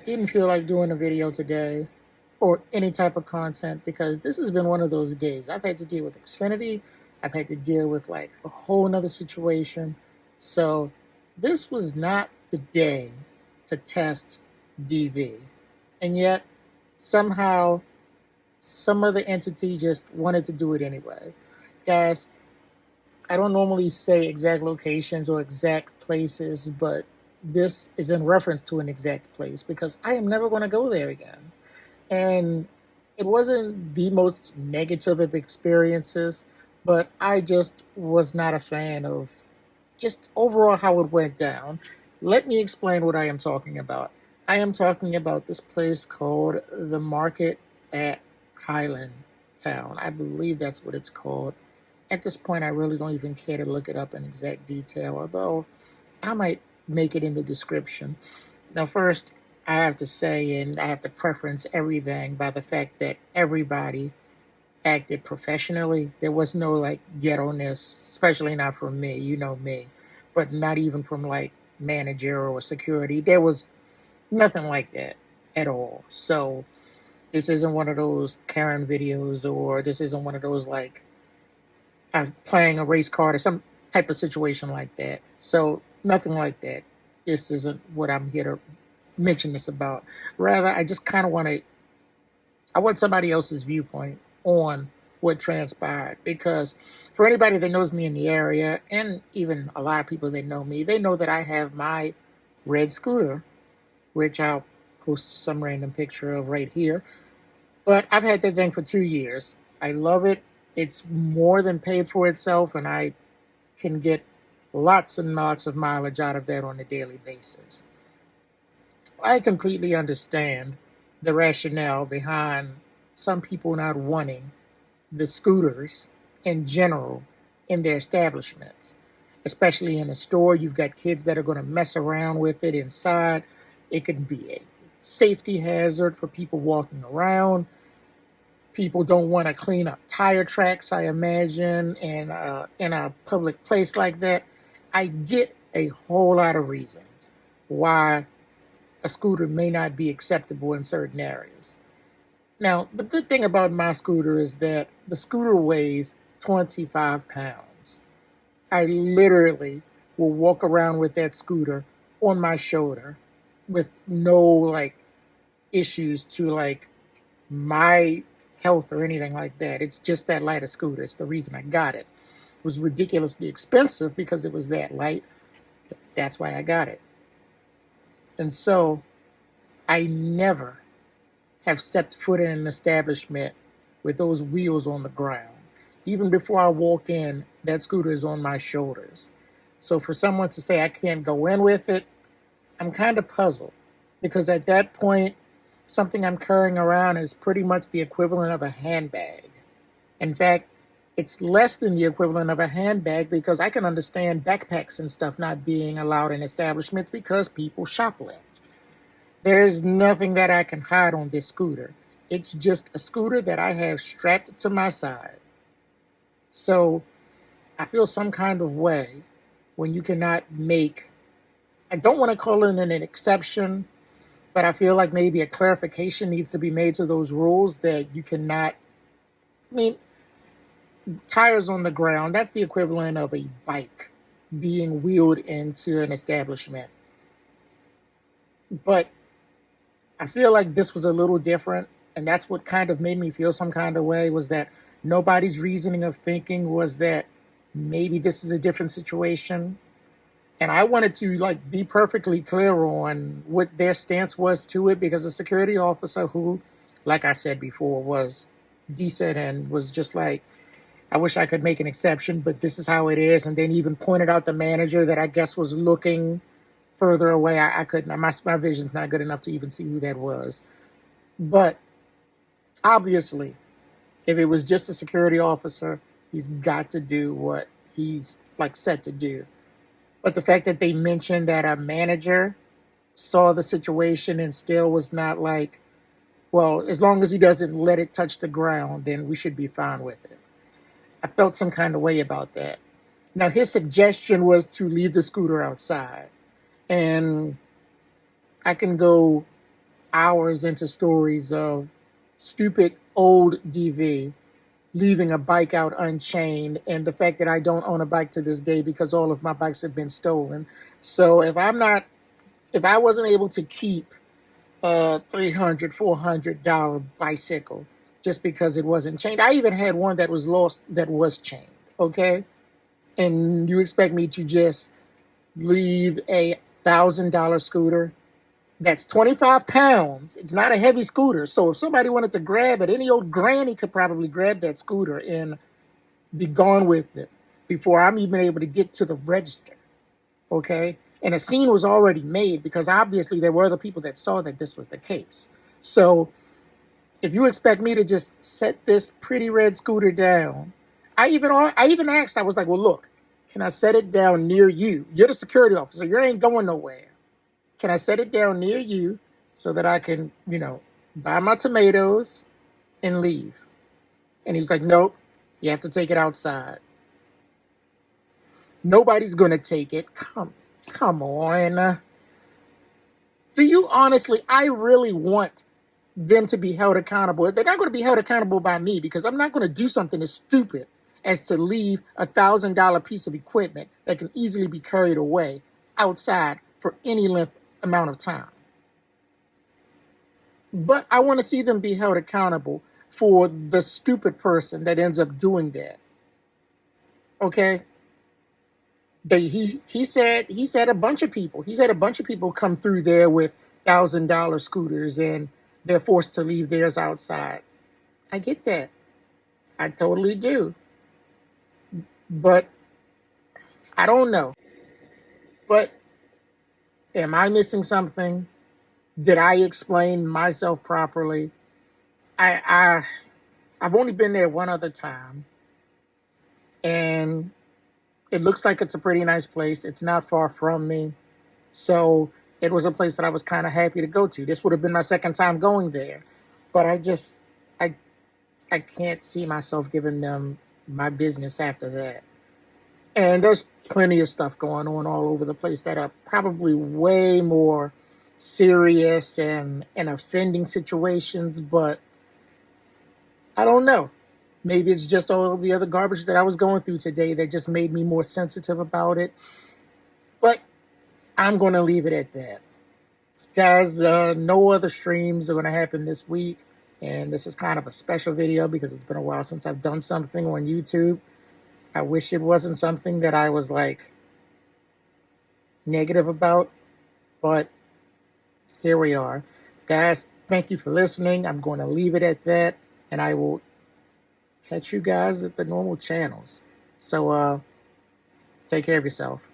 didn't feel like doing a video today or any type of content because this has been one of those days. I've had to deal with Xfinity. I've had to deal with like a whole nother situation. So this was not the day to test DV. And yet somehow some other entity just wanted to do it anyway. Guys, I don't normally say exact locations or exact places, but this is in reference to an exact place because I am never going to go there again. And it wasn't the most negative of experiences, but I just was not a fan of just overall how it went down. Let me explain what I am talking about. I am talking about this place called the Market at Highland Town. I believe that's what it's called. At this point, I really don't even care to look it up in exact detail, although I might make it in the description. Now, first, I have to say, and I have to preference everything by the fact that everybody acted professionally. There was no like ghetto-ness, especially not from me, you know me, but not even from like manager or security. There was nothing like that at all. So this isn't one of those Karen videos, or this isn't one of those like I'm playing a race card or some type of situation like that. So nothing like that. This isn't what I'm here to mention this about. Rather, I just kind of I want somebody else's viewpoint on what transpired. Because for anybody that knows me in the area, and even a lot of people that know me, they know that I have my red scooter, which I'll post some random picture of right here. But I've had that thing for 2 years. I love it. It's more than paid for itself, and I can get lots and lots of mileage out of that on a daily basis. I completely understand the rationale behind some people not wanting the scooters in general in their establishments, especially in a store. You've got kids that are going to mess around with it inside. It can be a safety hazard for people walking around. People don't want to clean up tire tracks, I imagine, in a public place like that. I get a whole lot of reasons why a scooter may not be acceptable in certain areas. Now, the good thing about my scooter is that the scooter weighs 25 pounds. I literally will walk around with that scooter on my shoulder with no like issues to like my health or anything like that. It's just that light a scooter. It's the reason I got it. It was ridiculously expensive because it was that light. That's why I got it. And so I never have stepped foot in an establishment with those wheels on the ground. Even before I walk in, that scooter is on my shoulders. So for someone to say I can't go in with it, I'm kind of puzzled because at that point, something I'm carrying around is pretty much the equivalent of a handbag. In fact, it's less than the equivalent of a handbag because I can understand backpacks and stuff not being allowed in establishments because people shoplift. There's nothing that I can hide on this scooter. It's just a scooter that I have strapped to my side. So I feel some kind of way when you cannot make, I don't want to call it an exception, but I feel like maybe a clarification needs to be made to those rules that you cannot, I mean, tires on the ground, that's the equivalent of a bike being wheeled into an establishment. But I feel like this was a little different, and that's what kind of made me feel some kind of way, was that nobody's reasoning of thinking was that maybe this is a different situation. And I wanted to like be perfectly clear on what their stance was to it, because a security officer who, like I said before, was decent and was just like, I wish I could make an exception, but this is how it is. And then even pointed out the manager that I guess was looking further away. I couldn't, my vision's not good enough to even see who that was. But obviously, if it was just a security officer, he's got to do what he's like set to do. But the fact that they mentioned that a manager saw the situation and still was not like, well, as long as he doesn't let it touch the ground, then we should be fine with it. I felt some kind of way about that. Now, his suggestion was to leave the scooter outside. And I can go hours into stories of stupid old DV leaving a bike out unchained, and the fact that I don't own a bike to this day because all of my bikes have been stolen. So if I wasn't able to keep a $300, $400 bicycle just because it wasn't chained, I even had one that was lost that was chained. Okay, and you expect me to just leave a $1,000 scooter that's 25 pounds. It's not a heavy scooter. So if somebody wanted to grab it, any old granny could probably grab that scooter and be gone with it before I'm even able to get to the register. Okay. And a scene was already made because obviously there were other people that saw that this was the case. So if you expect me to just set this pretty red scooter down, I even asked, I was like, well, look, can I set it down near you? You're the security officer. You ain't going nowhere. Can I set it down near you so that I can, buy my tomatoes and leave? And he's like, nope, you have to take it outside. Nobody's going to take it. Come on. Do you honestly, I really want them to be held accountable. They're not going to be held accountable by me because I'm not going to do something as stupid as to leave a $1,000 piece of equipment that can easily be carried away outside for any length amount of time. But I want to see them be held accountable for the stupid person that ends up doing that. Okay? He said a bunch of people come through there with $1,000 scooters and they're forced to leave theirs outside. I get that. I totally do. But I don't know. But am I missing something? Did I explain myself properly? I've only been there one other time, and it looks like it's a pretty nice place. It's not far from me, so it was a place that I was kind of happy to go to. This would have been my second time going there, but I I can't see myself giving them my business after that. And there's plenty of stuff going on all over the place that are probably way more serious and offending situations, but I don't know. Maybe it's just all the other garbage that I was going through today that just made me more sensitive about it. But I'm going to leave it at that. Guys, no other streams are going to happen this week. And this is kind of a special video because it's been a while since I've done something on YouTube. I wish it wasn't something that I was like negative about, but here we are. Guys, thank you for listening. I'm going to leave it at that, and I will catch you guys at the normal channels. So take care of yourself.